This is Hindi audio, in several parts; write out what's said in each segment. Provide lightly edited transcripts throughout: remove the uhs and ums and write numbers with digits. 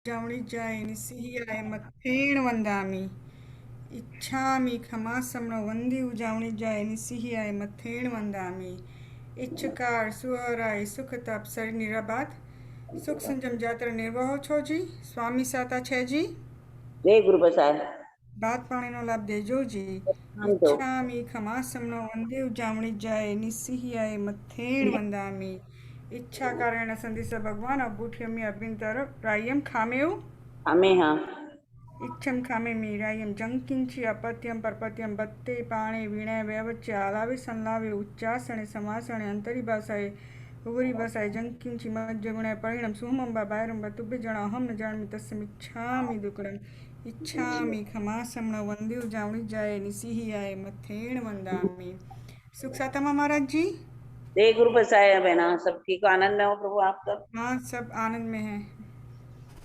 जवणिज्जाय निस्सिह्याय मत्थेण वन्दामि इच्छामि खमासम्नो वन्दे उजावणिज्जाय निस्सिह्याय मत्थेण वन्दामि इच्छकार सुहराय सुख तप सर निराबाद सुख संजम जातर निर्वाहो छोजी स्वामी साता छे जी जय गुरु प्रसाद। बात पाણીનો લાભ દેજો જી हम तो ઈચ્છામિ ખમાસમનો વંદે ઉજાવણી નિસ્સિહ્યાય મથેણ વંદામિ ઈચ્છા કારેણ સંદેશ ભગવાન અબુઠ્યમી અભ્યંતર પ્રાયમ ખામેઉ हमें हाँ इच्छम खामे मीरायम जंकिंची अपत्यम परपत्यम बत्ते पाणे वीणे व्यवच्चे आलावे संलावे उच्चासणे समासणे अंतरी भाषाए उगरी भाषाए जंकिंची मज्जगुणे परिणम सुहमंबा बायरम तुभ्य जण अहम न जाणमि तस्मिच्छामि दुकडम इच्छामि खमासमण वंदे उजावणी जाए निसिही आए मथेण वंदामि सुख सातमा महाराज जी। जय गुरु प्रसाद बहना, सब ठीक हो? आनंद में हो प्रभु आप सब? हाँ सब आनंद में है।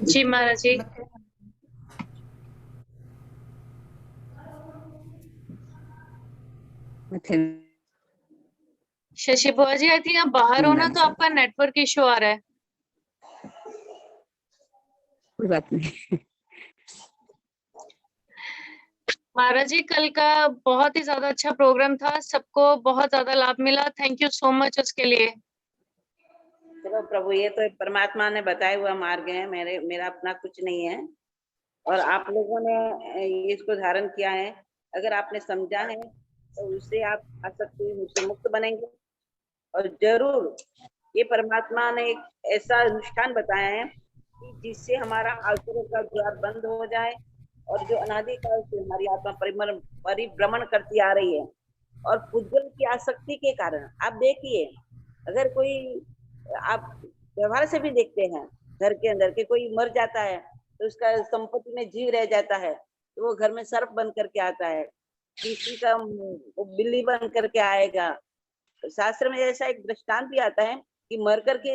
जी महाराज जी। शशि बुआ जी, आई थिंक आप बाहर हो ना, तो आपका नेटवर्क इशू आ रहा है। कोई बात नहीं। महाराज जी, कल का बहुत ही ज्यादा अच्छा प्रोग्राम था, सबको बहुत ज्यादा लाभ मिला। थैंक यू सो मच उसके लिए। चलो प्रभु, ये तो परमात्मा ने बताया हुआ मार्ग है, मेरा अपना कुछ नहीं है। और आप लोगों ने इसको धारण किया है, अगर आपने समझा है तो उससे आप आसक्ति मुझसे मुक्त बनेंगे। और जरूर ये परमात्मा ने एक ऐसा अनुष्ठान बताया है कि जिससे हमारा आसुरों का द्वार बंद हो जाए और जो अनादिकाल से हमारी आत्मा परिभ्रमण करती आ रही है और पुद्गल की आसक्ति के कारण आप देखिए, अगर कोई आप व्यवहार से भी देखते हैं, घर के अंदर के कोई मर जाता है तो उसका संपत्ति में जीव रह जाता है तो वो घर में सर्प बन करके आता है, किसी का बिल्ली बन करके आएगा। शास्त्र में ऐसा एक दृष्टांत भी आता है कि मर करके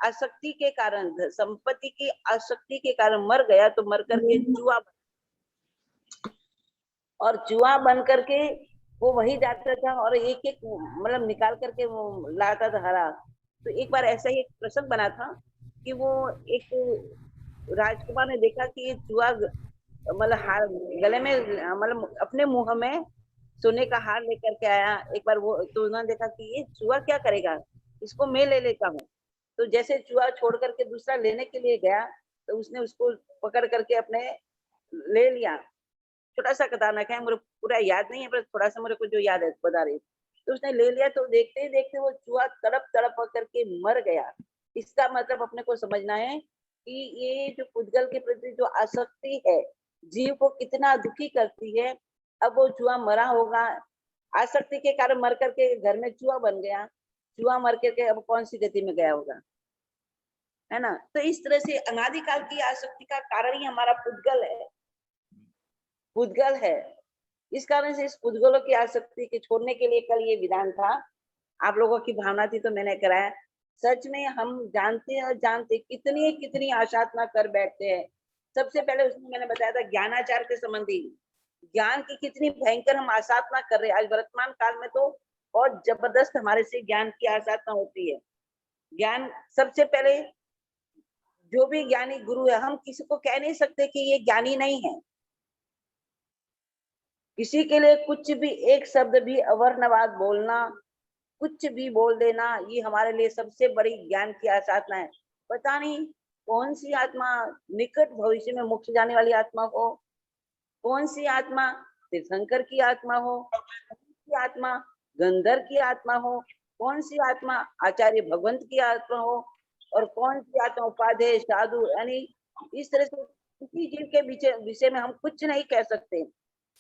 आसक्ति के कारण, संपत्ति की आसक्ति के कारण मर गया तो मर करके जुआ, और जुआ बन करके वो वही जाता था और एक एक मतलब निकाल करके वो लाता था हरा। तो एक बार ऐसा ही एक प्रसंग बना था कि वो एक राजकुमार ने देखा कि ये जुआ मतलब हार गले में मतलब अपने मुंह में सोने का हार लेकर के आया। एक बार वो तो उन्होंने देखा कि ये जुआ क्या करेगा, इसको मैं ले लेता हूँ। तो जैसे जुआ छोड़ करके दूसरा लेने के लिए गया तो उसने उसको पकड़ करके अपने ले लिया। छोटा सा कथानक है, मुझे पूरा याद नहीं है, पर थोड़ा सा मेरे को जो याद है बता रही। तो उसने ले लिया तो देखते ही देखते वो चूहा तड़प तड़प करके मर गया। इसका मतलब अपने को समझना है कि ये जो पुद्गल के प्रति जो आसक्ति है जीव को कितना दुखी करती है। अब वो चूहा मरा होगा, आसक्ति के कारण मर करके घर में चूहा बन गया, चूहा मर करके अब कौन सी गति में गया होगा, है ना। तो इस तरह से अनादिकाल की आसक्ति का कारण ही हमारा पुद्गल है, पुद्गल है। इस कारण से इस पुद्गलों की आसक्ति के छोड़ने के लिए कल ये विधान था, आप लोगों की भावना थी तो मैंने कराया। सच में हम जानते हैं और जानते कितनी कितनी आशात्मा कर बैठते हैं। सबसे पहले उसमें मैंने बताया था ज्ञानाचार के संबंधी, ज्ञान की कितनी भयंकर हम आसाधना कर रहे हैं। आज वर्तमान काल में तो बहुत जबरदस्त हमारे से ज्ञान की आसाधना होती है। ज्ञान सबसे पहले जो भी ज्ञानी गुरु है, हम किसी को कह नहीं सकते कि ये ज्ञानी नहीं है। किसी के लिए कुछ भी एक शब्द भी अवर्णवाद बोलना, कुछ भी बोल देना, ये हमारे लिए सबसे बड़ी ज्ञान की आसाधना है। पता नहीं कौन सी आत्मा निकट भविष्य में मोक्ष जाने वाली आत्मा हो, कौन सी आत्मा तीर्थंकर की आत्मा हो, कौन सी आत्मा गंधर्व की आत्मा हो, कौन सी आत्मा आचार्य भगवंत की आत्मा हो, और कौन सी आत्मा उपाध्याय साधु, यानी इस तरह से किसी जीव के विषय में हम कुछ नहीं कह सकते।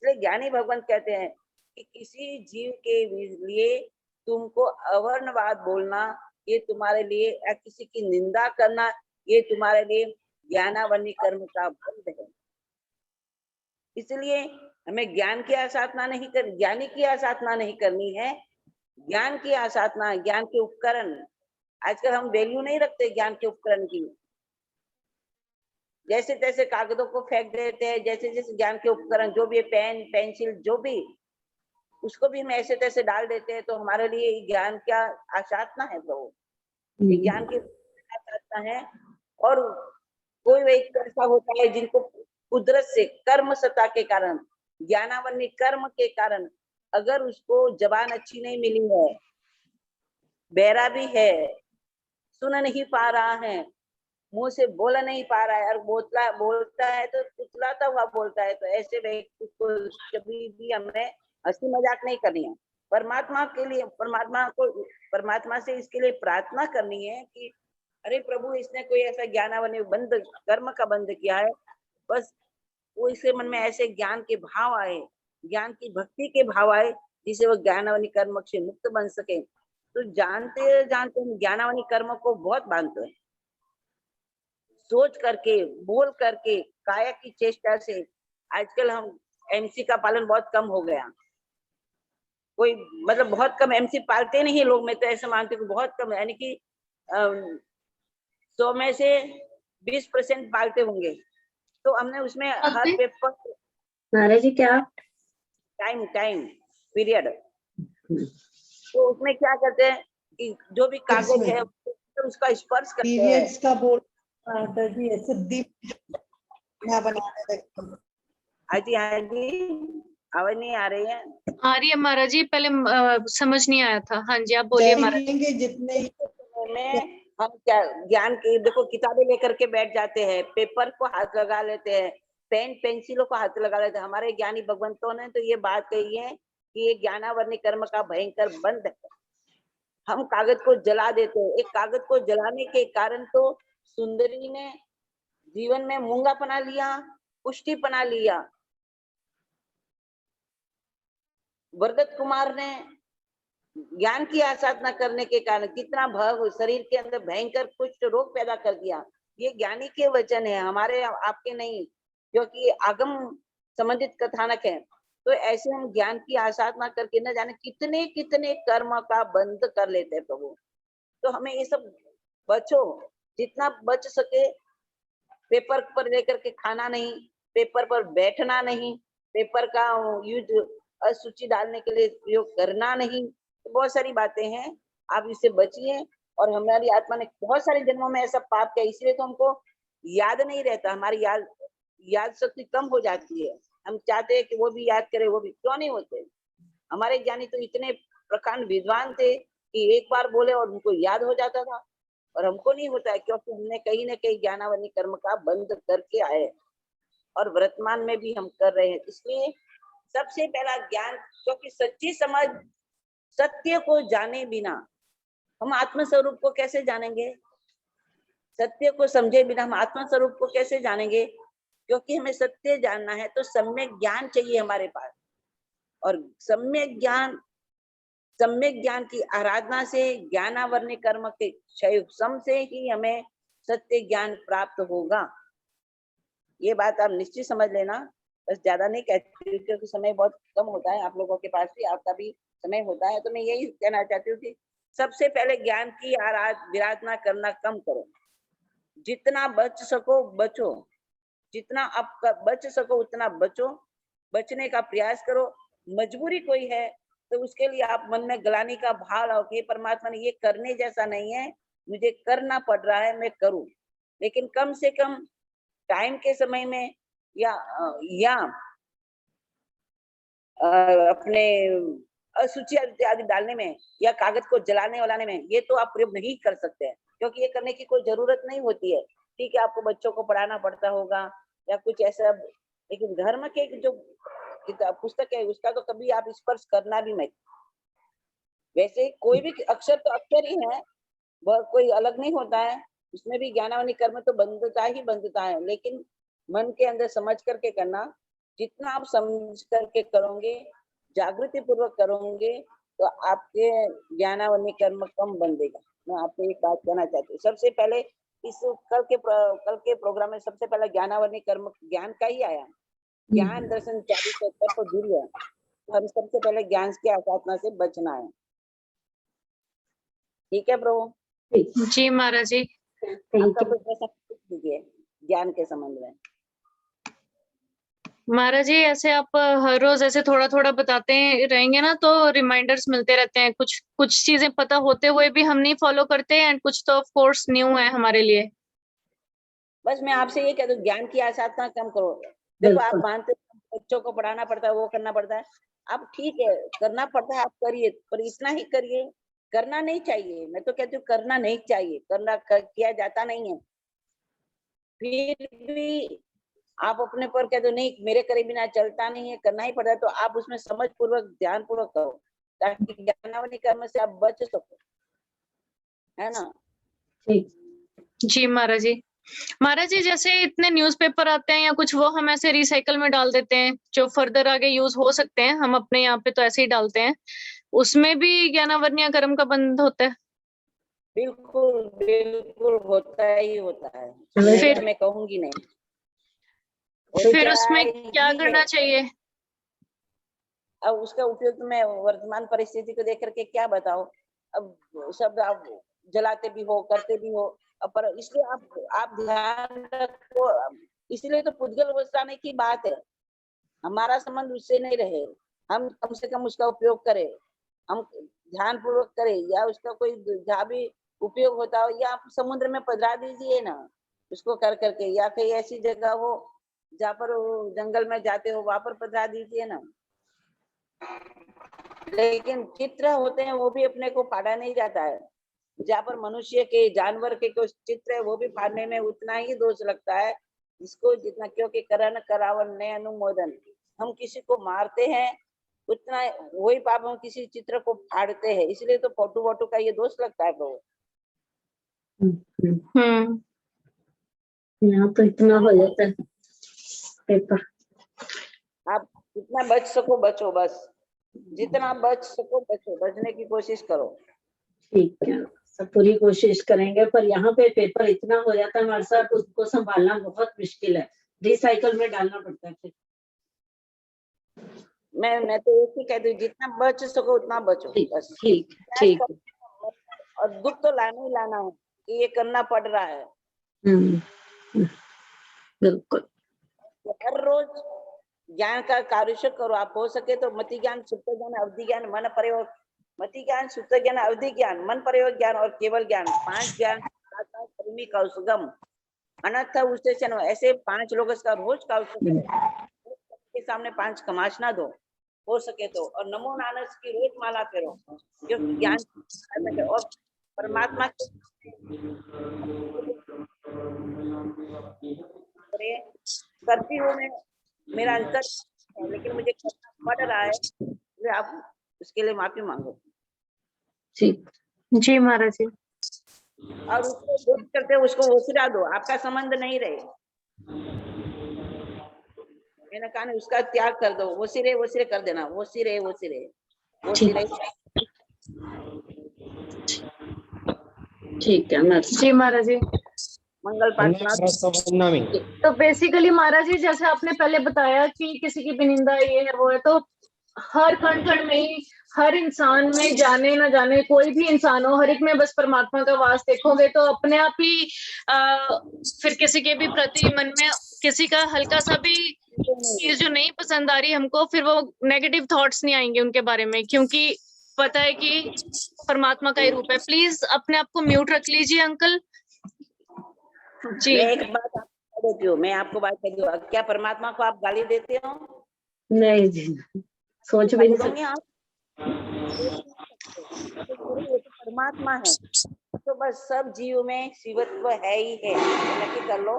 इसलिए ज्ञानी भगवंत कहते हैं कि किसी जीव के लिए तुमको अवर्णवाद बोलना, ये तुम्हारे लिए, या किसी की निंदा करना, ये तुम्हारे लिए ज्ञानावनी कर्म का बंध है। इसलिए हमें ज्ञान की आसाधना नहीं कर, ज्ञानी की आसाधना नहीं करनी है, ज्ञान की आसाधना, ज्ञान के उपकरण। आजकल हम वैल्यू नहीं रखते ज्ञान के उपकरण की, जैसे तैसे कागजों को फेंक देते हैं, जैसे जैसे ज्ञान के उपकरण जो भी पेन पेंसिल जो भी, उसको भी हम ऐसे तैसे डाल देते हैं। तो हमारे लिए ज्ञान क्या आसाधना है प्रभु, ये ज्ञान की आसाधना है। और कोई व्यक्ति ऐसा होता है जिनको कुदरत से कर्म सत्ता के कारण, ज्ञानावनी कर्म के कारण, अगर उसको जबान अच्छी नहीं मिली है, बहरा भी है, सुन नहीं पा रहा है, मुंह से बोला नहीं पा रहा है, और बोलता है तो कुचलाता हुआ बोलता है, तो ऐसे व्यक्ति को कभी भी हमें हंसी मजाक नहीं करनी है। परमात्मा के लिए परमात्मा से इसके लिए प्रार्थना करनी है कि अरे प्रभु, इसने कोई ऐसा ज्ञानावनी बंद कर्म का बंद किया है, बस वो इसके मन में ऐसे ज्ञान के भाव आए, ज्ञान की भक्ति के भाव आए, जिसे वो ज्ञानावनी कर्म से मुक्त बन सके। तो जानते जानते हम ज्ञानावनी कर्म को बहुत बांधते हैं, सोच करके, बोल करके, काया की चेष्टा से। आजकल हम एमसी का पालन बहुत कम हो गया, कोई मतलब बहुत कम एमसी पालते नहीं लोग। मैं तो ऐसा मानती हूँ बहुत कम, यानी कि 100 में से 20% पालते होंगे। तो हमने उसमें हर पेपर महाराज जी क्या टाइम पीरियड, तो उसमें क्या करते हैं कि जो भी कागज है उसका स्पर्श करते हैं। पीरियड्स का बोल माता जी, ऐसे दीप ना बनाने लगते हैं। हाँ जी आवाज नहीं आ रही है? आ रही है महाराज जी, पहले समझ नहीं आया था। हाँ जी आप बोलिए महाराज। चाहेंगे जितने में हम क्या ज्ञान की, देखो किताबें लेकर के बैठ जाते हैं, पेपर को हाथ लगा लेते हैं, पेन पेंसिलों को हाथ लगा लेते हैं। हमारे ज्ञानी भगवंतों ने तो ये बात कही है कि ये ज्ञानावरणी कर्म का भयंकर बंध है। हम कागज को जला देते हैं। एक कागज को जलाने के कारण तो सुंदरी ने जीवन में मूंगा पना लिया, पुष्टि पना लिया। वरदत कुमार ने ज्ञान की आसाधना करने के कारण कितना भव शरीर के अंदर भयंकर कुष्ठ रोग पैदा कर दिया। ये ज्ञानी के वचन है, हमारे आपके नहीं, क्योंकि आगम संबंधित कथानक है। तो ऐसे हम ज्ञान की आसाधना करके न जाने कितने कितने कर्म का बंध कर लेते हैं प्रभु। तो हमें ये सब बचो, जितना बच सके। पेपर पर लेकर के खाना नहीं, पेपर पर बैठना नहीं, पेपर का यूज असूचि डालने के लिए प्रयोग करना नहीं। तो बहुत सारी बातें हैं, आप इससे बचिए। और हमारी आत्मा ने बहुत सारे जन्मों में ऐसा पाप किया, इसलिए तो हमको याद नहीं रहता, हमारी याद शक्ति कम हो जाती है। हम चाहते हैं कि वो भी याद करे, वो भी क्यों नहीं होते। हमारे ज्ञानी तो इतने प्रकांड विद्वान थे कि एक बार बोले और उनको याद हो जाता था, और हमको नहीं होता है, क्योंकि हमने कहीं ना कहीं ज्ञानावनी कर्म का बंद करके आए, और वर्तमान में भी हम कर रहे हैं। इसलिए सबसे पहला ज्ञान, क्योंकि सच्ची समझ, सत्य को जाने बिना हम आत्म स्वरूप को कैसे जानेंगे? सत्य को समझे बिना हम आत्म स्वरूप को कैसे जानेंगे? क्योंकि हमें सत्य जानना है तो सम्यक ज्ञान चाहिए हमारे पास, और सम्यक ज्ञान की आराधना से, ज्ञानावरणी कर्म के क्षय सम से ही हमें सत्य ज्ञान प्राप्त होगा। ये बात आप निश्चित समझ लेना। बस ज्यादा नहीं कहती क्योंकि समय बहुत कम होता है, आप लोगों के पास भी, आपका भी समय होता है। तो मैं यही कहना चाहती हूँ कि सबसे पहले ज्ञान की आराधना करना कम करो। जितना बच सको बचो, जितना आप बच सको उतना बचो, बचने का प्रयास करो। मजबूरी कोई है तो उसके लिए आप मन में ग्लानि का भाव लाओ कि परमात्मा ने ये करने जैसा नहीं है, मुझे करना पड़ रहा है, मैं करूं। लेकिन कम से कम टाइम के समय में या अपने असूचि इत्यादि डालने में या कागज को जलाने वलाने में, ये तो आप प्रयोग नहीं कर सकते हैं, क्योंकि ये करने की कोई जरूरत नहीं होती है। ठीक है, आपको बच्चों को पढ़ाना पड़ता होगा या कुछ ऐसा, लेकिन धर्म के जो पुस्तक है उसका तो कभी आप स्पर्श करना भी मत। वैसे कोई भी अक्षर तो अक्षर ही है, वह कोई अलग नहीं होता है, उसमें भी ज्ञानावनी कर्म तो बंधता ही बंधता है, लेकिन मन के अंदर समझ करके करना। जितना आप समझ करके करोगे, जागृति पूर्वक करोगे, तो आपके ज्ञानावनी कर्म कम बंधेगा। मैं आपको एक बात कहना चाहती हूँ। सबसे पहले इस कल के प्रोग्राम में सबसे पहले ज्ञानावनी कर्म ज्ञान का ही आया। ज्ञान दर्शन चालीस तो दूर है, तो हम सबसे पहले ज्ञान की आसाधना से बचना है। ठीक है प्रभु? जी महाराज जी। आपका कुछ ऐसा कीजिए ज्ञान के संबंध में। महाराज जी ऐसे आप हर रोज ऐसे थोड़ा थोड़ा बताते रहेंगे ना, तो रिमाइंडर्स मिलते रहते हैं। कुछ चीजें पता होते हुए भी हम नहीं फॉलो करते, एंड कुछ तो ऑफ कोर्स न्यू है हमारे लिए। बस मैं आपसे ये कह दूं, ज्ञान की आसाधना कम करो। देखो आप बिल्कुल। मानते हो बच्चों को पढ़ाना पड़ता है, वो करना पड़ता है, आप ठीक है करना पड़ता है, आप करिए, पर इतना ही करिए, करना नहीं चाहिए। मैं तो कहती हूँ करना नहीं चाहिए, किया जाता नहीं है। फिर भी आप अपने पर कह दो नहीं, मेरे करे बिना चलता नहीं है, करना ही पड़ता है, तो आप उसमें समझ पूर्वक ध्यान पूर्वक करो, ताकि ज्ञानावनी कर्म से आप बच सको, है ना। ठीक। जी महाराज जी। महाराज जी, जैसे इतने न्यूज़पेपर आते हैं या कुछ, वो हम ऐसे रिसाइकल में डाल देते हैं, जो फर्दर आगे यूज हो सकते हैं। हम अपने यहाँ पे तो ऐसे ही डालते हैं, उसमें भी ज्ञानावर्णीय कर्म का बंध होता है? बिल्कुल बिल्कुल होता ही होता है, फिर नहीं तो मैं कहूंगी नहीं, फिर होता उसमें क्या ही करना है। चाहिए? अब उसका उपयोग तो मैं वर्तमान परिस्थिति को देख करके क्या बताऊं। अब सब आप जलाते भी हो, करते भी हो, अब पर इसलिए आप ध्यान रखो। इसलिए तो पुद्गल वस्त्राने की बात है, हमारा संबंध उससे नहीं रहे, हम कम से कम उसका उपयोग करें, हम ध्यान पूर्वक करें, या उसका कोई जहाँ भी उपयोग होता हो, या आप समुद्र में पधरा दीजिए ना उसको कर करके, या कहीं ऐसी जगह हो जहाँ पर वो जंगल में जाते हो वहां पर पधरा दीजिए ना। लेकिन चित्र होते हैं वो भी अपने को फाड़ा नहीं जाता है, जहाँ पर मनुष्य के, जानवर के कुछ चित्र है वो भी फाड़ने में उतना ही दोष लगता है इसको जितना, क्योंकि करण करावन ने अनुमोदन, हम किसी को मारते हैं उतना वही पाप हम किसी चित्र को फाड़ते हैं, इसलिए तो फोटो वोटो का ये दोष लगता है प्रभु। हम्म। यहाँ तो इतना हो जाता है पेपर। आप जितना बच सको बचो, बस जितना बच सको बचो, बचने की कोशिश करो। ठीक है, सब पूरी कोशिश करेंगे, पर यहाँ पे पेपर इतना हो जाता है हमारे साथ, उसको संभालना बहुत मुश्किल है, रिसाइकल में डालना पड़ता है फिर। मैं तो एक ही कहती हूँ, जितना बच सको उतना बचो ठीक बस। ठीक ठीक। और दुख तो लाना ही लाना है कि ये करना पड़ रहा है। बिल्कुल। हर रोज ज्ञान का कार्य करो, आप हो सके तो मति ज्ञान, सुप्त ज्ञान, अवधि ज्ञान, मन प्रयोग, मति ज्ञान, सुप्त ज्ञान, अवधि ज्ञान, मन प्रयोग ज्ञान और केवल ज्ञान, 5 ज्ञान का सुगम अनर्थ उच्चन, ऐसे 5 लोग का रोज का के सामने 5 कमाश ना दो, हो सके तो, और नमो नानक की रोज माला फेरो, क्योंकि ज्ञान और परमात्मा करती हूँ मैं, मेरा अंतर है, लेकिन मुझे करना पड़ रहा है, इसलिए आप उसके लिए माफी मांगो। ठीक। जी महाराज जी। और उसको दोष करते उसको ओसिरा दो, आपका संबंध नहीं रहे। मैंने कहा ना, उसका त्याग कर दो, ओसिरे ओसिरे कर देना, ओसिरे ओसिरे ओसिरे। ठीक है महाराज जी महाराज जी। मंगल पाठ। तो बेसिकली महाराज जी, जैसे आपने पहले बताया कि किसी की भी निंदा ये है वो है, तो हर कण कण में ही, हर इंसान में, जाने ना जाने कोई भी इंसान हो, हर एक में बस परमात्मा का वास देखोगे तो अपने आप ही फिर किसी के भी प्रति मन में किसी का हल्का सा भी चीज जो नहीं पसंद आ रही हमको, फिर वो नेगेटिव थॉट्स नहीं आएंगे उनके बारे में, क्योंकि पता है कि परमात्मा का ही रूप है। प्लीज अपने आप को म्यूट रख लीजिए अंकल जी। मैं एक बात आपको देती हूँ, मैं आपको बात कहती हूँ, क्या परमात्मा को आप गाली देते हो? नहीं जी, सोच भी नहीं सकते आप, परमात्मा है तो बस सब जीव में शिवत्व है ही है, नक्की कर लो।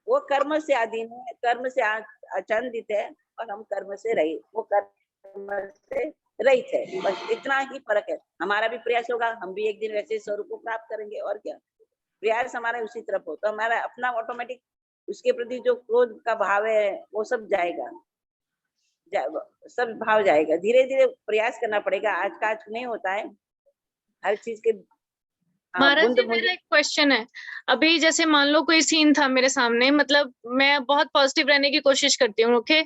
वो कर्म से अधीन है, कर्म से अचंदित है, और हम कर्म से रहित, वो कर्म से रहित है, बस इतना ही फर्क है। हमारा भी प्रयास होगा, हम भी एक दिन वैसे स्वरूप को प्राप्त करेंगे, और क्या प्रयास हमारा उसी तरफ हो, तो हमारा अपना ऑटोमेटिक उसके प्रति जो क्रोध का भाव है वो सब जाएगा, सब भाव जाएगा। धीरे धीरे प्रयास करना पड़ेगा, आज का आज नहीं होता है हर चीज के। महाराज जी, मेरा एक क्वेश्चन है। अभी जैसे मान लो कोई सीन था मेरे सामने, मतलब मैं बहुत पॉजिटिव रहने की कोशिश करती हूँ, ओके,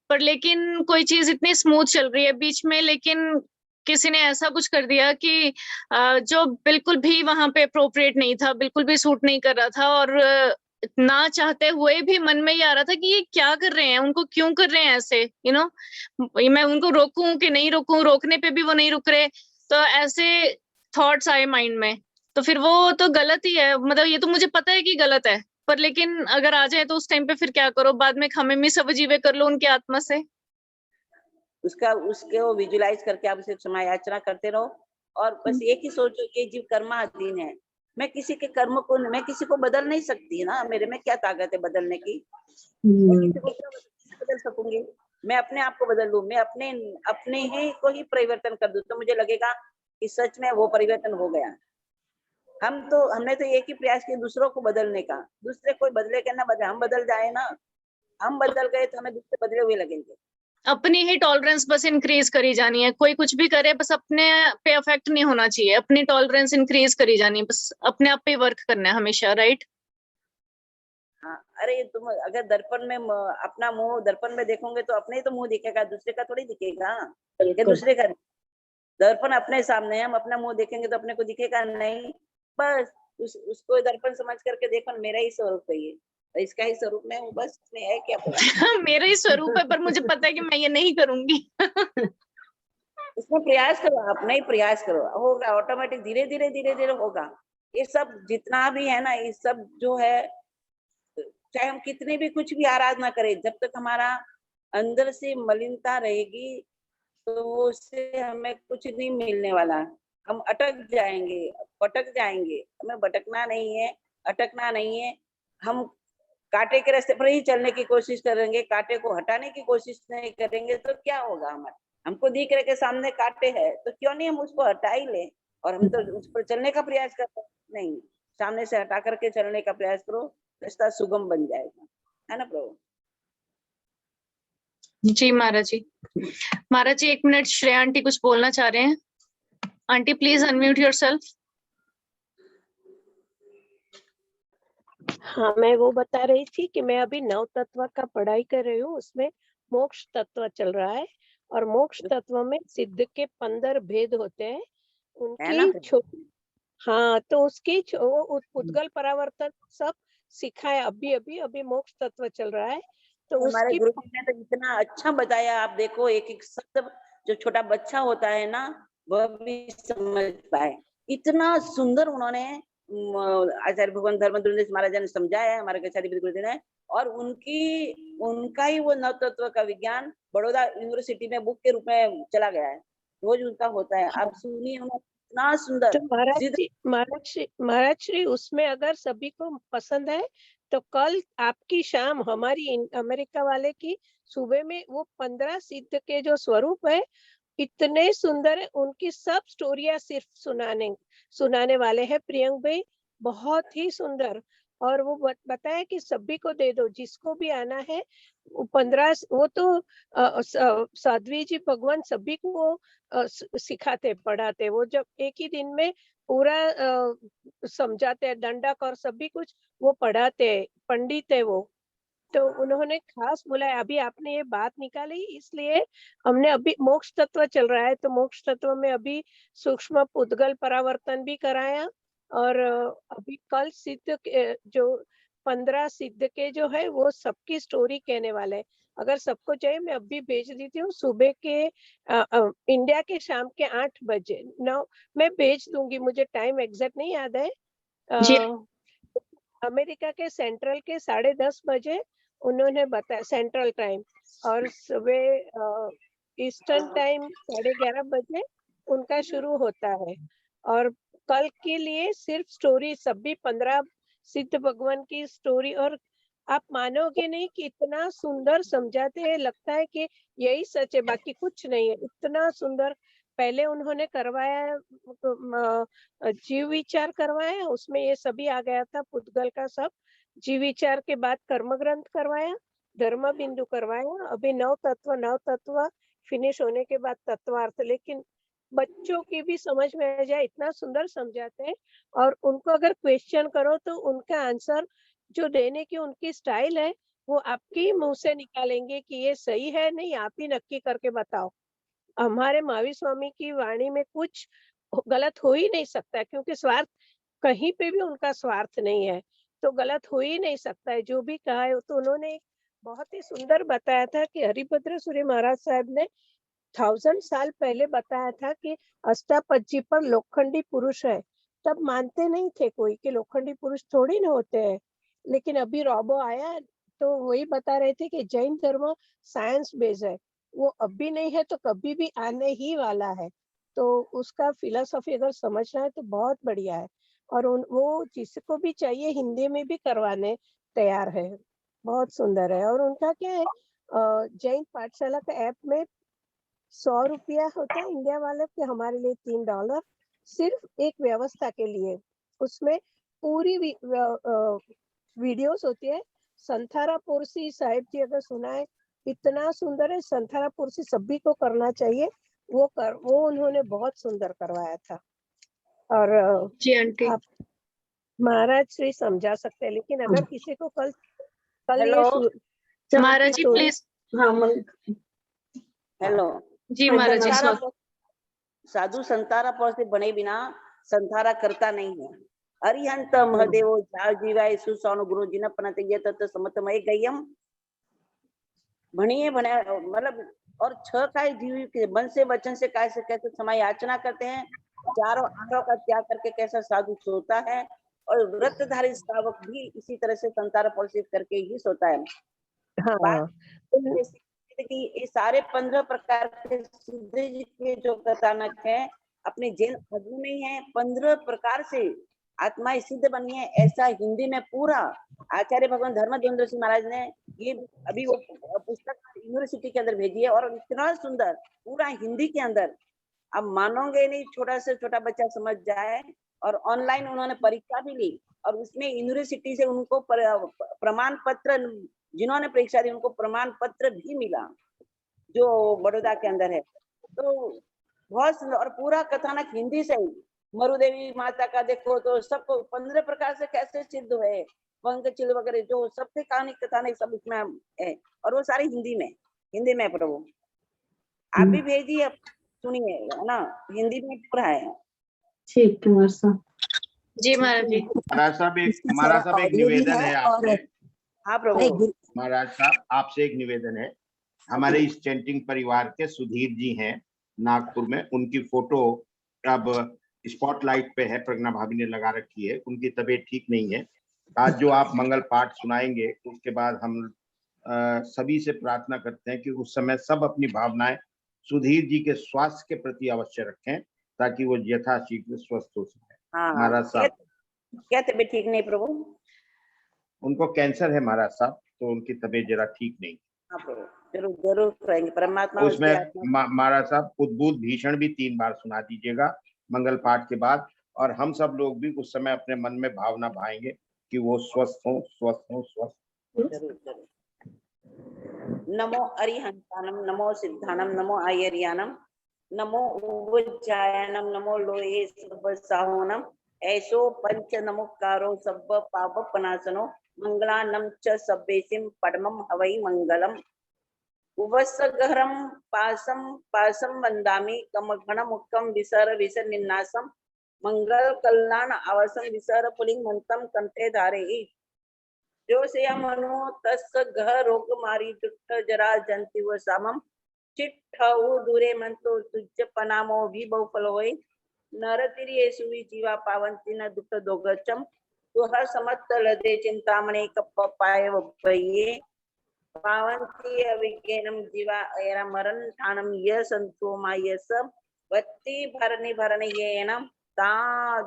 पर लेकिन कोई चीज इतनी स्मूथ चल रही है बीच में, लेकिन किसी ने ऐसा कुछ कर दिया कि जो बिल्कुल भी वहां पे अप्रोप्रिएट नहीं था, बिल्कुल भी सूट नहीं कर रहा था, और ना चाहते हुए भी मन में ये आ रहा था कि ये क्या कर रहे हैं, उनको क्यों कर रहे हैं ऐसे, मैं उनको रोकूं कि नहीं रोकूं, रोकने पे भी वो नहीं रुक रहे, तो ऐसे थॉट्स आए माइंड में, तो फिर वो तो गलत ही है, मतलब ये तो मुझे पता है कि गलत है, पर लेकिन अगर आ जाए तो उस टाइम पे फिर क्या करो? बाद में खमे में सब जीवे कर लो उनकी आत्मा से। उसको विजुलाइज करके आप उसे क्षमा याचना करते रहो और बस एक ही सोचो, ये जीव कर्माधीन है। मैं किसी के कर्म को, मैं किसी को बदल नहीं सकती ना, मेरे में क्या ताकत है बदलने की? मैं किसी को क्या बदल सकूंगी? मैं अपने आप को बदल लूं, मैं अपने ही को ही परिवर्तन कर दूं तो मुझे लगेगा कि सच में वो परिवर्तन हो गया। हमने तो एक ही प्रयास किया दूसरों को बदलने का, दूसरे कोई बदले के ना बदले, हम बदल जाए ना। हम बदल गए तो हमें दूसरे बदले हुए लगेंगे। अपनी ही टॉलरेंस बस इंक्रीज करी जानी है, कोई कुछ भी करे बस अपने पे अफेक्ट नहीं होना चाहिए, अपनी टॉलरेंस इंक्रीज करी जानी है, बस अपने आप पे वर्क करना है हमेशा, राइट? हाँ, अरे तुम अगर दर्पण में अपना मुंह दर्पण में देखोगे तो अपने ही तो मुंह दिखेगा, दूसरे का थोड़ी दिखेगा। या दूसरे का दर्पण अपने सामने है, हम अपना मुंह देखेंगे तो अपने को दिखेगा नहीं। बस उसको दर्पण समझ करके देखो, मेरा ही स्वरूप है ये, इसका ही स्वरूप में हूँ, बस इसमें है क्या? मेरा ही स्वरूप है, पर मुझे पता है कि मैं ये नहीं करूंगी। इसमें प्रयास करो, अपना ही प्रयास करो, होगा ऑटोमेटिक, धीरे धीरे धीरे धीरे होगा। ये सब जितना भी है ना, ये सब जो है, चाहे हम कितने भी कुछ भी आराधना करें, जब तक हमारा अंदर से मलिनता रहेगी तो उससे हमें कुछ नहीं मिलने वाला। हम अटक जाएंगे, भटक जाएंगे। हमें भटकना नहीं है, अटकना नहीं है। हम कांटे के रास्ते पर ही चलने की कोशिश करेंगे, कांटे को हटाने की कोशिश नहीं करेंगे तो क्या होगा? हमारे हमको दिख रहे के सामने कांटे है तो क्यों नहीं हम उसको हटा ही ले, और हम तो उस पर चलने का प्रयास करते हैं। नहीं, सामने से हटा करके चलने का प्रयास करो, रास्ता सुगम बन जाएगा, है ना प्रभु? जी महाराज जी। महाराज जी 1 मिनट, श्रेया आंटी कुछ बोलना चाह रहे हैं। Aunty please unmute yourself. हाँ, मैं वो बता रही थी कि मैं अभी 9 तत्व का पढ़ाई कर रही हूँ, उसमें मोक्ष तत्व चल रहा है और मोक्ष तत्व में सिद्ध के 15 भेद होते हैं, है ना उनकी हाँ, तो उसकी उद्गल परावर्तन सब सिखाया। अभी मोक्ष तत्व चल रहा है तो हमारे उसकी गुरु जी ने तो इतना अच्छा बताया, आप देखो एक एक शब्द जो छोटा बच्चा होता है ना वह भी समझ पाए, इतना सुंदर उन्होंने आचार्य भगवान धर्मध्वज महाराज ने समझाया है, हमारे कचारी गुरु जी ने। और उनका ही वो नव तत्व का विज्ञान बड़ौदा यूनिवर्सिटी में बुक के रूप में चला गया है, रोज उनका होता है। आप सुनिए, इतना सुंदर। तो महाराज श्री उसमें अगर सभी को पसंद है तो कल आपकी शाम हमारी अमेरिका वाले की सुबह में वो 15 सिद्ध के जो स्वरूप है इतने सुंदर है, उनकी सब स्टोरियां सिर्फ सुनाने वाले हैं प्रियंक भाई, बहुत ही सुंदर। और वो बताया कि सभी को दे दो, जिसको भी आना है। 15 वो तो साध्वी जी भगवान सभी को सिखाते पढ़ाते, वो जब एक ही दिन में पूरा समझाते हैं, दंडक और सभी कुछ वो पढ़ाते हैं, पंडित है वो। तो उन्होंने खास बोला है, अभी आपने ये बात निकाली इसलिए हमने अभी मोक्ष तत्व चल रहा है तो मोक्ष तत्व में अभी सूक्ष्म उद्गल परावर्तन भी कराया। और अभी कल सिद्ध जो 15 सिद्ध के जो है वो सबकी स्टोरी कहने वाले हैं। अगर सबको चाहिए मैं अभी भेज देती हूँ, सुबह के इंडिया के शाम के 8 बजे 9 मैं भेज दूंगी, मुझे टाइम एग्जैक्ट नहीं याद है। अमेरिका के सेंट्रल के 10:30 बजे उन्होंने बताया सेंट्रल टाइम, और सुबह ईस्टर्न टाइम 11:30 बजे उनका शुरू होता है। और कल के लिए सिर्फ स्टोरी सभी 15 सिद्ध भगवान की स्टोरी, और आप मानोगे नहीं कि इतना सुंदर समझाते हैं, लगता है कि यही सच है बाकी कुछ नहीं है, इतना सुंदर। पहले उन्होंने करवाया जीव विचार करवाया, उसमें ये सभी आ गया था, पुद्गल का सब। जीव विचार के बाद कर्म ग्रंथ करवाया, धर्म बिंदु करवाया, अभी 9 तत्व फिनिश होने के बाद तत्वार्थ। लेकिन बच्चों की भी समझ में आ जाए इतना सुंदर समझाते हैं, और उनको अगर क्वेश्चन करो तो उनका आंसर जो देने की उनकी स्टाइल है वो आपके मुंह से निकालेंगे कि ये सही है नहीं, आप ही नक्की करके बताओ। हमारे महावीर स्वामी की वाणी में कुछ गलत हो ही नहीं सकता है, क्योंकि स्वार्थ कहीं पे भी उनका स्वार्थ नहीं है, तो गलत हो ही नहीं सकता है। जो भी कहा है तो उन्होंने बहुत ही सुंदर बताया था कि हरिभद्र सूरी महाराज साहब ने 1000 साल पहले बताया था कि अष्टापज्जी पर लोखंडी पुरुष है। तब मानते नहीं थे कोई कि लोखंडी पुरुष थोड़ी ना होते हैं, लेकिन अभी रोबो आया तो वही बता रहे थे कि जैन धर्म साइंस बेस्ड है, वो अभी नहीं है तो कभी भी आने ही वाला है। तो उसका फिलोसॉफी अगर समझना है तो बहुत बढ़िया है, और वो जिसको भी चाहिए हिंदी में भी करवाने तैयार है। बहुत सुंदर है। और उनका क्या है, जैन पाठशाला का ऐप में 100 रुपया होता है इंडिया वाले के, हमारे लिए $3, सिर्फ एक व्यवस्था के लिए। उसमें पूरी वीडियोस होती है। संथारा पुरसी साहिब जी अगर सुना है, इतना सुंदर है। संथारा पुरसी सभी को करना चाहिए। वो उन्होंने बहुत सुंदर करवाया था। और जी आंटी। आप महाराज श्री समझा सकते हैं, लेकिन अगर किसी को कल ये हेलो महाराज जी प्लीज। हाँ हेलो जी महाराज जी संथारा साधु संतारा पर से बने बिना संथारा करता नहीं है। अरिहंत महदेव झाल जीवाय सुसौन गुरु जिन पनत ये तत् समतमय गयम भणिए भणे मतलब। और 6 काय जीव के मन से वचन से काय से कैसे समय याचना करते हैं, चारों आहारों का त्याग करके कैसा साधु सोता है, और व्रतधारी श्रावक भी इसी तरह से संतारा परिचित करके ही सोता है। हाँ कि ये सारे 15 प्रकार के सिद्ध जी के जो कथानक है अपने जैन धर्म में है। 15 प्रकार से आत्माएं सिद्ध बनी है, ऐसा हिंदी में पूरा आचार्य भगवान धर्मदेवेंद्र सिंह महाराज ने ये अभी वो पुस्तक यूनिवर्सिटी के अंदर भेजी है, और इतना सुंदर पूरा हिंदी के अंदर। अब मानोगे नहीं, छोटा से छोटा बच्चा समझ जाए। और ऑनलाइन उन्होंने परीक्षा भी ली, और उसमें यूनिवर्सिटी से उनको प्रमाण पत्र, जिन्होंने परीक्षा दी उनको प्रमाण पत्र भी मिला, जो बड़ौदा के अंदर है। तो बहुत सुंदर, और पूरा कथानक हिंदी से ही। मरुदेवी माता का देखो तो सबको 15 प्रकार से कैसे सिद्ध हुए, पंकचिल वगैरह जो सबके कहानी कथानक सब इसमें है, और वो सारी हिंदी में प्रभु आप भी भेजिए, सुनिए, है ना, हिंदी में पूरा है। ठीक है महाराज। जी महाराज जी। महाराज साहब एक निवेदन है आपसे। हाँ प्रभु। महाराज साहब आपसे एक निवेदन है। हमारे इस चैंटिंग परिवार के सुधीर जी हैं नागपुर में, उनकी फोटो अब स्पॉटलाइट पे है, प्रज्ञा भाभी ने लगा रखी है। उनकी तबीयत ठीक नहीं है। आज जो आप मंगल पाठ सुनाएंगे उसके बाद हम सभी से प्रार्थना करते हैं कि उस समय सब अपनी भावनाएं सुधीर जी के स्वास्थ्य के प्रति अवश्य रखें, ताकि वो यथाशीघ्र स्वस्थ हो सके। महाराज साहब क्या तबीयत ठीक नहीं प्रभु? उनको कैंसर है महाराज साहब, तो उनकी तबीयत जरा ठीक नहीं। हाँ प्रभु, जरूर जरूर करेंगे। परमात्मा उसमें महाराज साहब उद्भूत भीषण भी 3 बार सुना दीजिएगा मंगल पाठ के बाद, और हम सब लोग भी उस समय अपने मन में भावना भाएंगे कि वो स्वस्थ हो, स्वस्थ हो, स्वस्थ। जरूर जरूर। नमो अरिहंतानम, नमो सिद्धानम, नमो आयर्यानम, नमो उज्जायनम, नमो लोहे सब साहोनम, ऐसो पंच नमोकारो सब पाप पनासनो, मंगलानम च सब्बेसिम परमम हवै मंगलम। उवस्सगहरम पासम पासम वंदामि, कमघणम उत्कम विसर विसर निन्नासम, मंगल कल्याण आवसम विसर पुलिंग मंतम कंठे धारे। जो से मनो तस् घ रोग मारी दुष्ट जरा जंति व सामम, चिट्ठउ दूरे मंतो तुज्ज पनामो भी बहुफल होय, नर तिरिये सुवि जीवा पावंती न दुख दोगचम, तुह समत्त लदे चिंतामणि कप पाय वये, पावंती अविज्ञानम जीवा ऐरा मरण ठानम य संतो मायस, वत्ति भरनि भरनि येनम, ता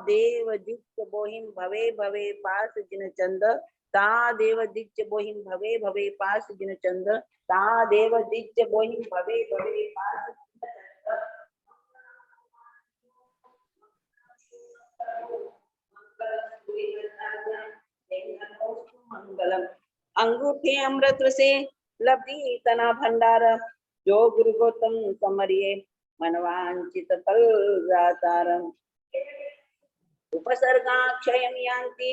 देव दिक्क बोहिम भवे भवे पास जिन चंद, ता देव दिक्च बोहिम भवे भवे पास जिन चंद, ता देव दिक्च बोहिम भवे भवे पास मंगलम। अंगूठे अमृत से लब्धि तना भंडार, जो गुरु गौतम समरिये मनवांचित फल जातारम। उपसर्गा क्षयं यान्ति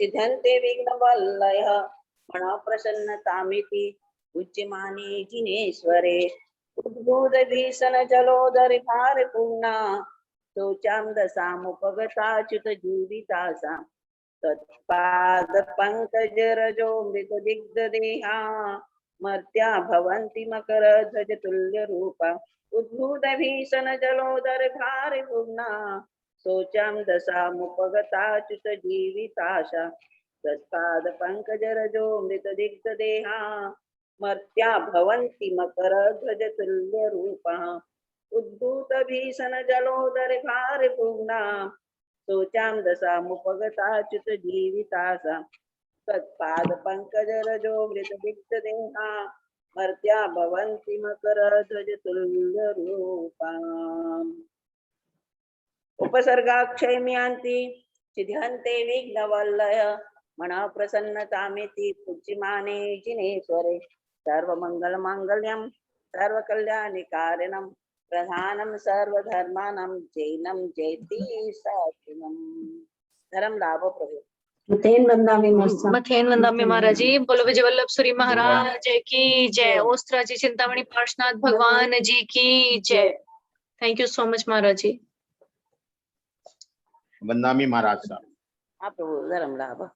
सिद्धन्ते विघ्न वल्लयः, मनो प्रसन्नतामिति उच्यमाने जिनेश्वरे। उद्भूत भीषण जलोदर भार पूर्णा, शोचां दशामुपगताच्युत जीवितासा, तत्पाद पंकज रजो मृग दिग्ध देहा, मर्त्या भवन्ति मकर ध्वज तुल्य रूपा। उद्भूत भीषण जलोदर भार पूर्णा, शोचां दशामुपगताच्युत जीविताशा, तत्पाद पंकज रजो मृत दिग्ध देहा मर्त्या भवन्ति मकर ध्वज तुल्य रूपा उद्धूत भीषण जलोदर भार पूर्णा शोचाम दशा मुपगता च्युत जीवितासा तत्पाद पंकज रजो मृत दिग्ध देहा मर्त्या भवन्ति मकर ध्वज तुल्य रूपा उपसर्गाक्षयम्यान्ति सिद्ध्यन्ते विघ्नवल्लय मना प्रसन्नतामिति पूज्यमाने जिनेश्वरे सर्वमंगल मांगल्यम सर्वकल्याणिकारिणं प्रधानं सर्वधर्माणां जैनं जयति साचिनं धर्म लाभ प्रभु मथेन वंदामि मार्सा। मथेन वंदामि महाराज जी। बोलो विजय वल्लभ सूरी महाराज की जय। ओस्त्रा जी चिंतामणि पार्श्वनाथ भगवान जी की जय। थैंक यू सो मच महाराज जी। वंदामी महाराज साहब। आप प्रभु धर्म लाभ।